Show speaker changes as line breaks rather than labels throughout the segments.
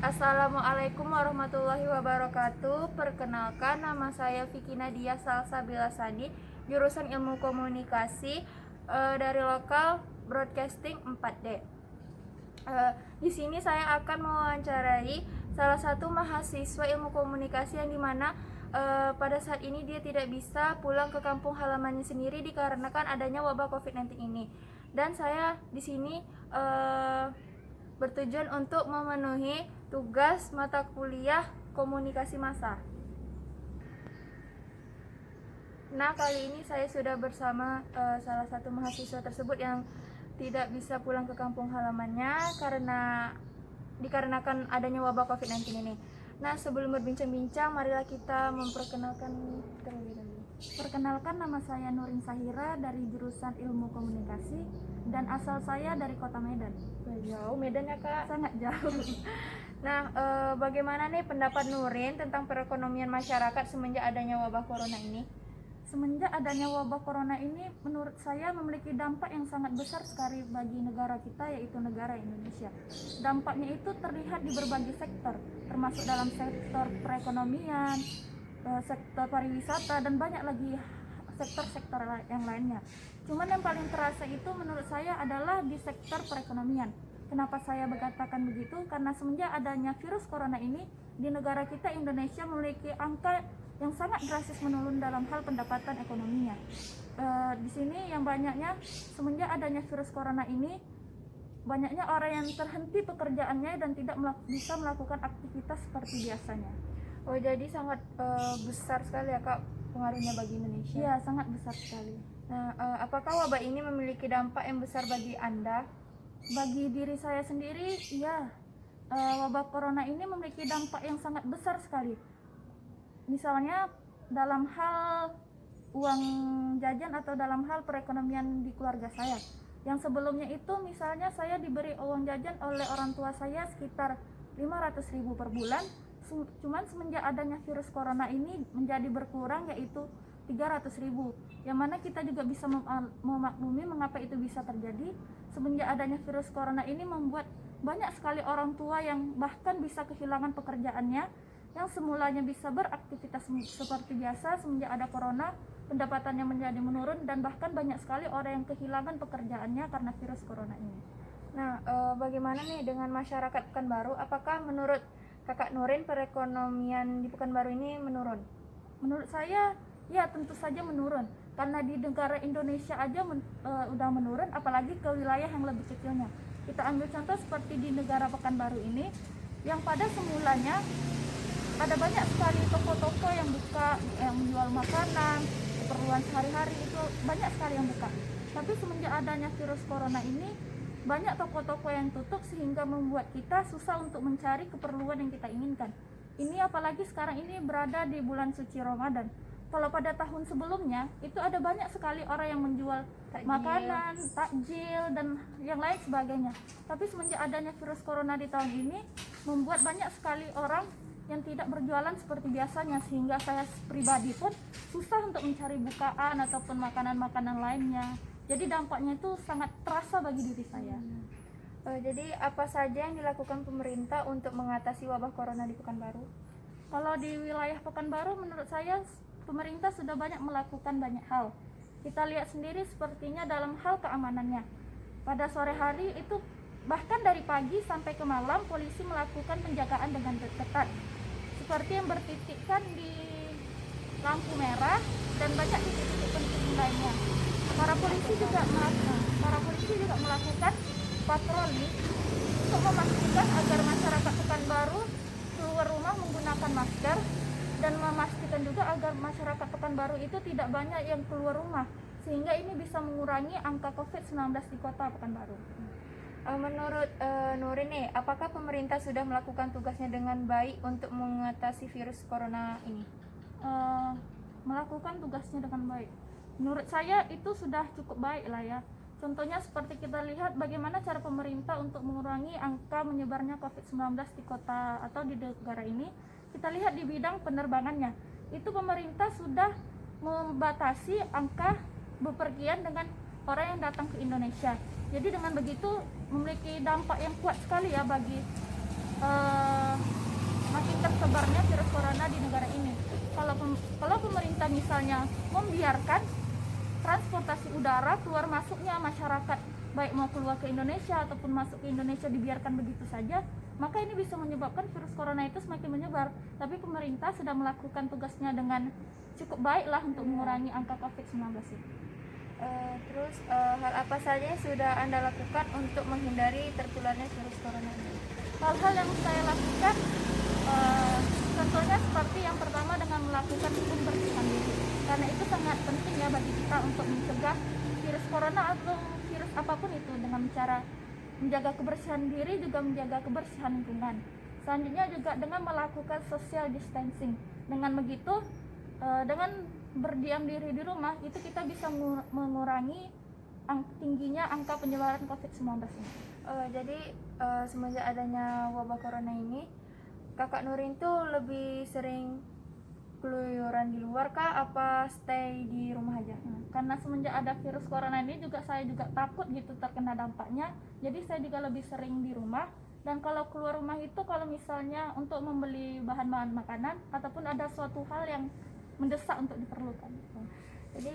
Assalamualaikum warahmatullahi wabarakatuh. Perkenalkan, nama saya Vicky Nadia Salsabila Sadi, jurusan Ilmu Komunikasi dari lokal Broadcasting 4D. Di sini saya akan mewawancarai salah satu mahasiswa Ilmu Komunikasi yang dimana pada saat ini dia tidak bisa pulang ke kampung halamannya sendiri dikarenakan adanya wabah COVID-19 ini. Dan saya di sini bertujuan untuk memenuhi tugas mata kuliah komunikasi massa. Nah, kali ini saya sudah bersama salah satu mahasiswa tersebut yang tidak bisa pulang ke kampung halamannya dikarenakan adanya wabah COVID-19 ini. Nah, sebelum berbincang-bincang, marilah kita memperkenalkan terlebih dahulu.
Perkenalkan, nama saya Nurin Sahira dari jurusan Ilmu Komunikasi dan asal saya dari Kota Medan.
Jauh Medan ya, Kak?
Sangat jauh.
Nah, bagaimana nih pendapat Nurin tentang perekonomian masyarakat semenjak adanya wabah corona ini?
Semenjak adanya wabah corona ini, menurut saya memiliki dampak yang sangat besar sekali bagi negara kita, yaitu negara Indonesia. Dampaknya itu terlihat di berbagai sektor, termasuk dalam sektor perekonomian, sektor pariwisata, dan banyak lagi sektor-sektor yang lainnya. Cuman yang paling terasa itu menurut saya adalah di sektor perekonomian. Kenapa saya berkatakan begitu? Karena semenjak adanya virus corona ini, di negara kita Indonesia memiliki angka yang sangat drastis menurun dalam hal pendapatan ekonominya. Di sini yang banyaknya semenjak adanya virus corona ini, banyaknya orang yang terhenti pekerjaannya dan tidak bisa melakukan aktivitas seperti biasanya.
Oh, jadi sangat besar sekali ya, Kak, pengaruhnya bagi Indonesia?
Iya, sangat besar sekali.
Nah, apakah wabah ini memiliki dampak yang besar bagi Anda?
Bagi diri saya sendiri, ya, wabah corona ini memiliki dampak yang sangat besar sekali. Misalnya dalam hal uang jajan atau dalam hal perekonomian di keluarga saya. Yang sebelumnya itu misalnya saya diberi uang jajan oleh orang tua saya sekitar 500.000 per bulan. Cuman semenjak adanya virus corona ini menjadi berkurang, yaitu 300.000. Yang mana kita juga bisa memaklumi mengapa itu bisa terjadi. Semenjak adanya virus corona ini membuat banyak sekali orang tua yang bahkan bisa kehilangan pekerjaannya, yang semulanya bisa beraktivitas seperti biasa. Semenjak ada corona, pendapatannya menjadi menurun dan bahkan banyak sekali orang yang kehilangan pekerjaannya karena virus corona ini.
Nah, bagaimana nih dengan masyarakat Pekanbaru? Apakah menurut Kakak Nurin perekonomian di Pekanbaru ini menurun?
Menurut saya, ya tentu saja menurun. Karena di negara Indonesia aja udah menurun, apalagi ke wilayah yang lebih kecilnya. Kita ambil contoh seperti di negara Pekanbaru ini, yang pada semulanya ada banyak sekali toko-toko yang buka, yang menjual makanan, keperluan sehari-hari, itu banyak sekali yang buka. Tapi semenjak adanya virus corona ini, banyak toko-toko yang tutup sehingga membuat kita susah untuk mencari keperluan yang kita inginkan. Ini apalagi sekarang ini berada di bulan suci Ramadan. Kalau pada tahun sebelumnya, itu ada banyak sekali orang yang menjual makanan, takjil, dan yang lain sebagainya. Tapi semenjak adanya virus corona di tahun ini, membuat banyak sekali orang yang tidak berjualan seperti biasanya, sehingga saya pribadi pun susah untuk mencari bukaan ataupun makanan-makanan lainnya. Jadi dampaknya itu sangat terasa bagi diri saya.
Jadi apa saja yang dilakukan pemerintah untuk mengatasi wabah corona di Pekanbaru?
Kalau di wilayah Pekanbaru, menurut saya pemerintah sudah banyak melakukan banyak hal. Kita lihat sendiri sepertinya dalam hal keamanannya. Pada sore hari itu, bahkan dari pagi sampai ke malam, polisi melakukan penjagaan dengan ketat, seperti yang bertitikkan di lampu merah dan banyak titik-titik penting lainnya. Para polisi juga melakukan patroli untuk memastikan agar masyarakat Pekanbaru keluar rumah menggunakan masker, dan memastikan juga agar masyarakat Pekanbaru itu tidak banyak yang keluar rumah, sehingga ini bisa mengurangi angka COVID-19 di kota Pekanbaru.
Menurut Nurin nih, apakah pemerintah sudah melakukan tugasnya dengan baik untuk mengatasi virus corona ini?
Melakukan tugasnya dengan baik, menurut saya itu sudah cukup baik lah ya. Contohnya seperti kita lihat bagaimana cara pemerintah untuk mengurangi angka menyebarnya COVID-19 di kota atau di negara ini. Kita lihat di bidang penerbangannya, itu pemerintah sudah membatasi angka bepergian dengan orang yang datang ke Indonesia. Jadi dengan begitu memiliki dampak yang kuat sekali ya bagi menyebarnya virus corona di negara ini. Kalau pemerintah misalnya membiarkan transportasi udara keluar masuknya masyarakat, baik mau keluar ke Indonesia ataupun masuk ke Indonesia dibiarkan begitu saja, maka ini bisa menyebabkan virus corona itu semakin menyebar. Tapi pemerintah sudah melakukan tugasnya dengan cukup baiklah untuk mengurangi angka COVID-19 ini.
Terus hal apa saja yang sudah Anda lakukan untuk menghindari tertularnya virus corona ini?
Hal-hal yang saya lakukan contohnya seperti yang pertama dengan melakukan pembersihan diri, karena itu sangat penting ya bagi kita untuk mencegah virus corona atau virus apapun itu, dengan cara menjaga kebersihan diri juga menjaga kebersihan lingkungan. Selanjutnya juga dengan melakukan social distancing. Dengan begitu dengan berdiam diri di rumah itu kita bisa mengurangi tingginya angka penyebaran COVID-19 ini.
Jadi semenjak adanya wabah corona ini, Kakak Nurin tuh lebih sering keluyuran di luar kah, apa stay di rumah aja?
Karena semenjak ada virus corona ini juga saya juga takut gitu terkena dampaknya, jadi saya juga lebih sering di rumah. Dan kalau keluar rumah itu kalau misalnya untuk membeli bahan-bahan makanan ataupun ada suatu hal yang mendesak untuk diperlukan.
Jadi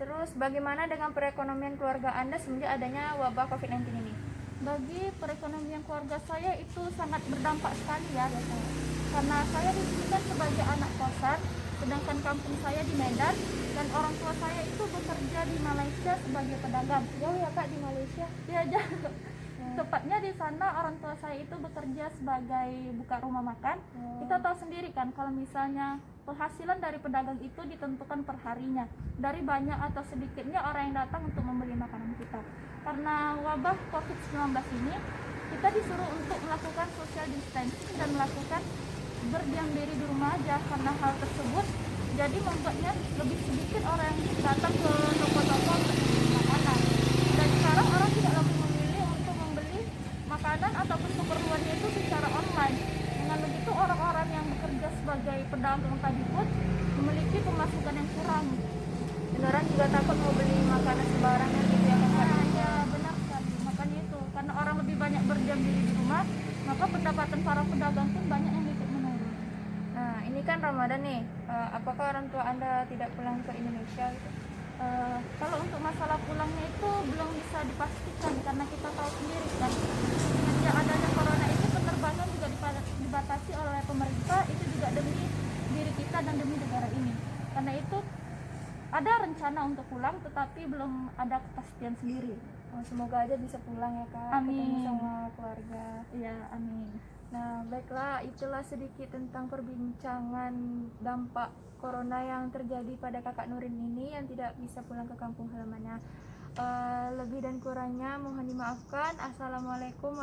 terus bagaimana dengan perekonomian keluarga Anda semenjak adanya wabah COVID-19 ini?
Bagi perekonomian keluarga saya itu sangat berdampak sekali ya, karena saya di sini kan sebagai anak kosan, sedangkan kampung saya di Medan, dan orang tua saya itu bekerja di Malaysia sebagai pedagang.
Jauh ya Kak di Malaysia?
Ya jauh. Tepatnya di sana orang tua saya itu bekerja sebagai buka rumah makan. Kita tahu sendiri kan kalau misalnya penghasilan dari pedagang itu ditentukan per harinya, dari banyak atau sedikitnya orang yang datang untuk membeli makanan kita. Karena wabah COVID-19 ini, kita disuruh untuk melakukan social distancing dan melakukan berdiam diri di rumah aja. Karena hal tersebut jadi membuatnya lebih sedikit orang yang datang ke toko-toko untuk membeli makanan. Dan sekarang orang tidak lagi memilih untuk membeli makanan ataupun keperluannya itu secara online. Dengan begitu orang-orang yang bekerja sebagai pedagang tadi pun memiliki pemasukan yang kurang.
Dan orang juga takut mau beli makanan sembarangan gitu ya Kak?
Ya benar sekali, makanya itu karena orang lebih banyak berdiam diri di rumah, maka pendapatan para pedagang pun banyak yang ikut menurun.
Nah ini kan Ramadan nih, apakah orang tua Anda tidak pulang ke Indonesia gitu?
Kalau untuk masalah pulangnya itu belum bisa dipastikan karena kita tahu sendiri kan semenjak adanya corona ini penerbangan juga dibatasi oleh pemerintah, itu juga demi diri kita dan demi negara ini. Karena itu ada rencana untuk pulang tetapi belum ada kepastian sendiri.
Semoga aja bisa pulang ya Kak,
Amin.
ketemu sama keluarga.
Iya, amin.
Nah baiklah, itulah sedikit tentang perbincangan dampak corona yang terjadi pada Kakak Nurin ini yang tidak bisa pulang ke kampung halamannya. Lebih dan kurangnya mohon dimaafkan. Assalamualaikum.